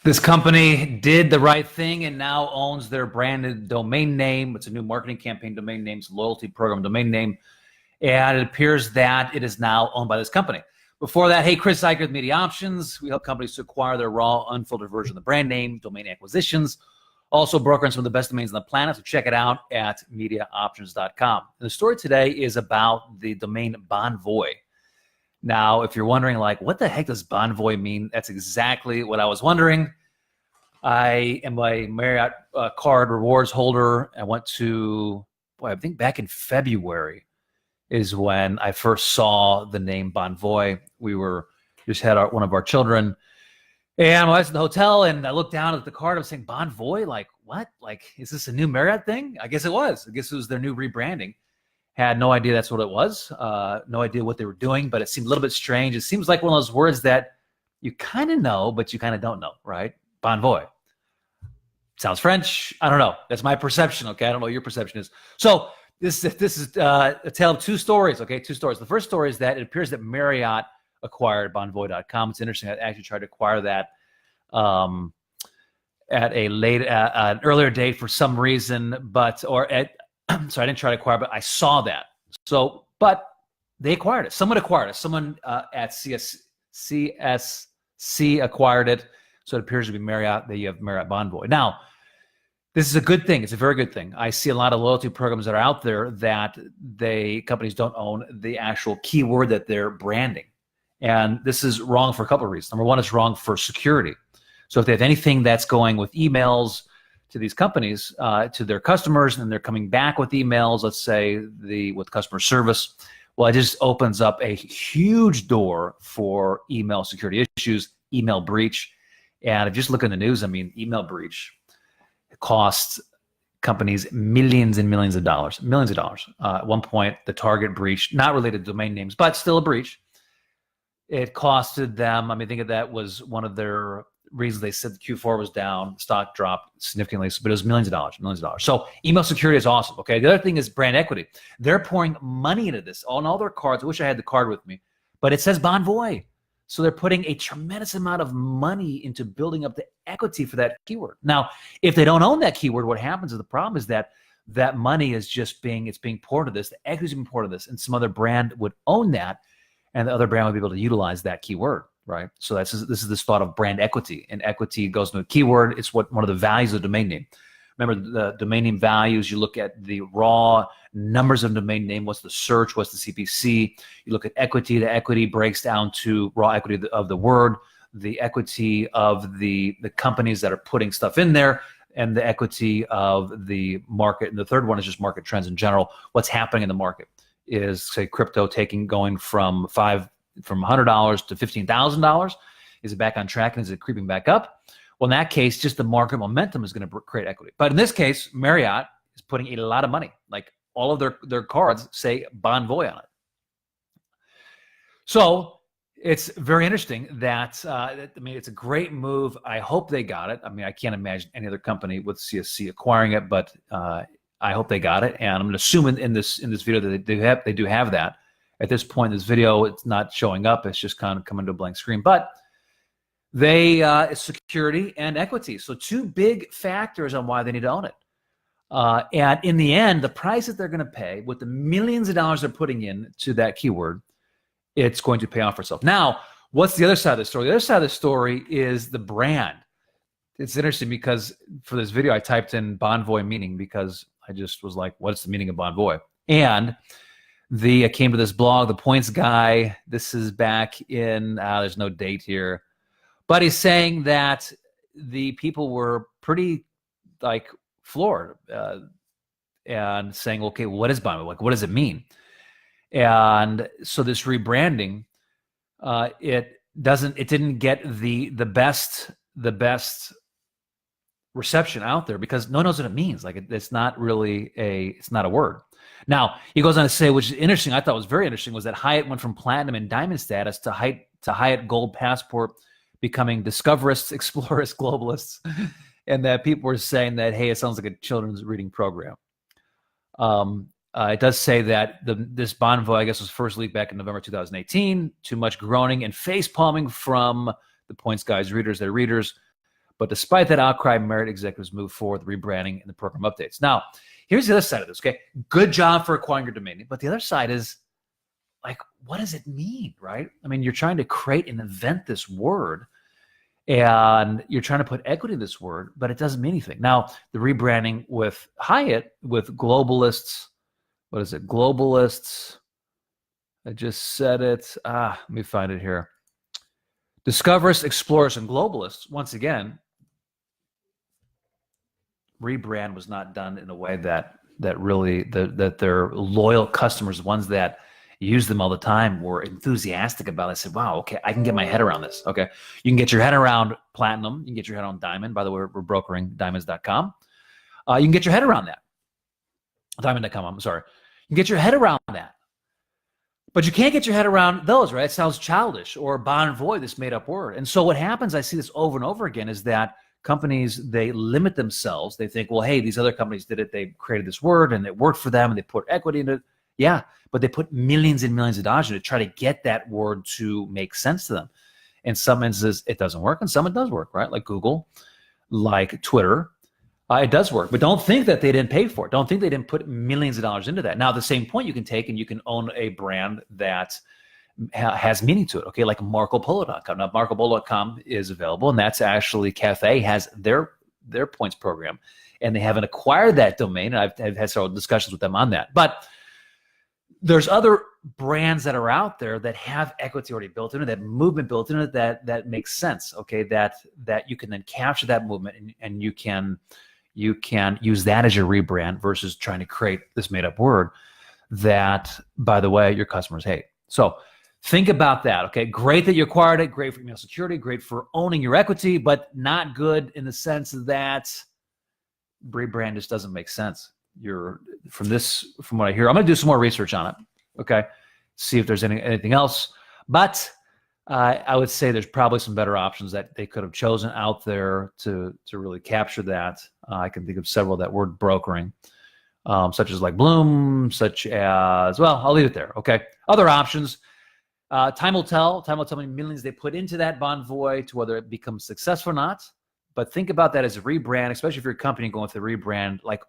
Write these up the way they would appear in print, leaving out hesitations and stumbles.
This company did the right thing and now owns their branded domain name. It's a new marketing campaign domain name, it's a loyalty program domain name. And it appears that it is now owned by this company. Before that, hey, Chris Zuiker with Media Options. We help companies to acquire their raw, unfiltered version of the brand name, domain acquisitions. Also brokering some of the best domains on the planet, so check it out at MediaOptions.com. The story today is about the domain Bonvoy. Now, if you're wondering, like, what the heck does Bonvoy mean? That's exactly what I was wondering. I am a Marriott card rewards holder. I went to, I think back in February is when I first saw the name Bonvoy. We just had one of our children, and I was in the hotel, and I looked down at the card. I was saying, Bonvoy? Like, what? Like, is this a new Marriott thing? I guess it was. I guess it was their new rebranding. Had no idea that's what it was. No idea what they were doing, but it seemed a little bit strange. It seems like one of those words that you kind of know, but you kind of don't know, right? Bonvoy. Sounds French. I don't know. That's my perception, okay? I don't know what your perception is. So this is a tale of two stories, okay? Two stories. The first story is that it appears that Marriott acquired Bonvoy.com. It's interesting. I actually tried to acquire that at an earlier date for some reason, so I didn't try to acquire, but I saw that. So, but they acquired it. Someone acquired it. Someone at CSC acquired it. So it appears to be Marriott. That you have Marriott Bonvoy. Now, this is a good thing. It's a very good thing. I see a lot of loyalty programs that are out there that companies don't own the actual keyword that they're branding. And this is wrong for a couple of reasons. Number one, it's wrong for security. So if they have anything that's going with emails to these companies, to their customers, and they're coming back with emails, let's say with customer service, well, it just opens up a huge door for email security issues, email breach. And if you just look in the news, I mean, email breach costs companies millions and millions of dollars, millions of dollars. At one point, the Target breach, not related to domain names, but still a breach. It costed them, I think that was one of their reasons they said the Q4 was down, stock dropped significantly, but it was millions of dollars. So email security is awesome, okay? The other thing is brand equity. They're pouring money into this on all their cards. I wish I had the card with me, but it says Bonvoy. So they're putting a tremendous amount of money into building up the equity for that keyword. Now, if they don't own that keyword, what happens is the problem is that that money is just being poured into this. The equity is being poured into this, and some other brand would own that, and the other brand would be able to utilize that keyword. Right. So this is this thought of brand equity, and equity goes into a keyword. It's one of the values of the domain name. Remember the domain name values. You look at the raw numbers of domain name. What's the search? What's the CPC? You look at equity. The equity breaks down to raw equity of the word, the equity of the companies that are putting stuff in there, and the equity of the market. And the third one is just market trends in general. What's happening in the market is, say, crypto going from $100 to $15,000. Is it back on track, and is it creeping back up? Well, in that case, just the market momentum is going to create equity. But in this case, Marriott is putting a lot of money. Like, all of their cards say Bonvoy on it. So it's very interesting that, it's a great move. I hope they got it. I can't imagine any other company with CSC acquiring it, but I hope they got it. And I'm going to assume in this video that they do have that. At this point in this video, it's not showing up. It's just kind of coming to a blank screen. But security and equity. So two big factors on why they need to own it. And in the end, the price that they're going to pay with the millions of dollars they're putting in to that keyword, it's going to pay off for itself. Now, what's the other side of the story? The other side of the story is the brand. It's interesting because for this video, I typed in Bonvoy meaning because I just was like, what's the meaning of Bonvoy? And I came to this blog, The Points Guy. This is back in, there's no date here. But he's saying that the people were pretty, floored and saying, okay, what is Bonvoy? Like, what does it mean? And so this rebranding, it didn't get the best reception out there because no one knows what it means. Like, it's not really it's not a word. Now, he goes on to say, which is interesting, I thought was very interesting, was that Hyatt went from platinum and diamond status to Hyatt Gold Passport, becoming discoverists, explorers, globalists, and that people were saying that, hey, it sounds like a children's reading program. It does say that this Bonvoy, I guess, was first leaked back in November 2018. Too much groaning and face palming from the Points Guy's readers, their readers. But despite that outcry, Marriott executives moved forward with rebranding and the program updates. Now, here's the other side of this, okay? Good job for acquiring your domain name. But the other side is, like, what does it mean, right? I mean, you're trying to create and invent this word, and you're trying to put equity in this word, but it doesn't mean anything. Now, the rebranding with Hyatt, with globalists, what is it? Globalists. I just said it. Let me find it here. Discoverers, explorers, and globalists. Once again, rebrand was not done in a way that really that their loyal customers, ones that use them all the time, were enthusiastic about it. I said, wow, okay, I can get my head around this. Okay, you can get your head around platinum. You can get your head on diamond. By the way, we're brokering diamonds.com. You can get your head around that. Diamond.com, I'm sorry. You can get your head around that. But you can't get your head around those, right? It sounds childish, or bon void, this made-up word. And so what happens, I see this over and over again, is that companies, they limit themselves. They think, well, hey, these other companies did it. They created this word, and it worked for them, and they put equity in it. Yeah, but they put millions and millions of dollars in it to try to get that word to make sense to them. In some instances, it doesn't work, and some it does work, right? Like Google, like Twitter. It does work, but don't think that they didn't pay for it. Don't think they didn't put millions of dollars into that. Now, at the same point, you can take and you can own a brand that has meaning to it, okay? Like MarcoPolo.com. Now, MarcoPolo.com is available, and that's actually Cafe has their points program, and they haven't acquired that domain, and I've had several discussions with them on that. But there's other brands that are out there that have equity already built into it, that movement built into it, that makes sense, okay? That you can then capture that movement, and you can use that as your rebrand versus trying to create this made-up word that, by the way, your customers hate. So think about that, okay? Great that you acquired it, great for email security, great for owning your equity, but not good in the sense that rebrand just doesn't make sense. From what I hear, I'm going to do some more research on it, okay? See if there's anything else. But I would say there's probably some better options that they could have chosen out there to really capture that. I can think of several that were brokering, such as like Bloom, such as, well, I'll leave it there, okay? Other options, time will tell. Time will tell how many millions they put into that Bonvoy to whether it becomes successful or not. But think about that as a rebrand, especially if you're a company going through a rebrand. Like,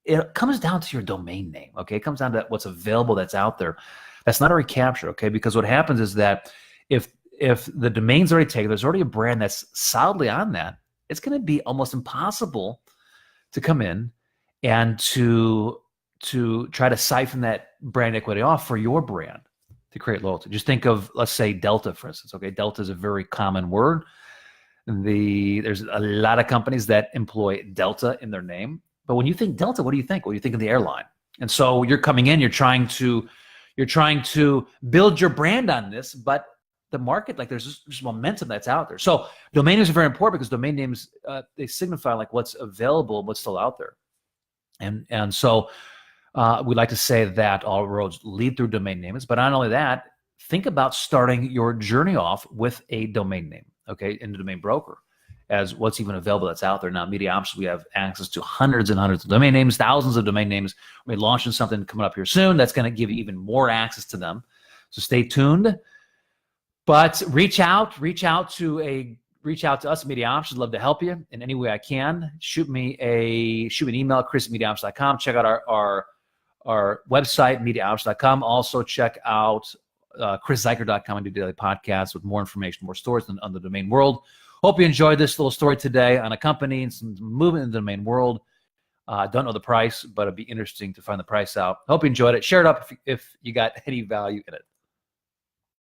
it comes down to your domain name, okay? It comes down to what's available that's out there. That's not a recapture, okay? Because what happens is that if the domain's already taken, there's already a brand that's solidly on that, it's going to be almost impossible to come in and to try to siphon that brand equity off for your brand to create loyalty. Just think of, let's say, Delta, for instance, okay? Delta is a very common word. There's a lot of companies that employ Delta in their name. But when you think Delta, what do you think? Well, you think of the airline. And so you're coming in, you're trying to build your brand on this, but the market, like, there's just momentum that's out there. So domain names are very important because domain names, they signify like what's available and what's still out there. And so we'd like to say that all roads lead through domain names, but not only that, think about starting your journey off with a domain name, okay, in the domain broker, as what's even available that's out there. Now, Media Options, we have access to hundreds and hundreds of domain names, thousands of domain names. We're launching something coming up here soon that's going to give you even more access to them. So stay tuned. But reach out to us at Media Options. Love to help you in any way I can. Shoot me an email, chris@mediaoptions.com. Check out our website, mediaoptions.com. Also check out chriszuiker.com. I do daily podcasts with more information, more stories on the domain world. Hope you enjoyed this little story today on a company and some movement in the domain world. Don't know the price, but it'd be interesting to find the price out. Hope you enjoyed it. Share it up if you got any value in it.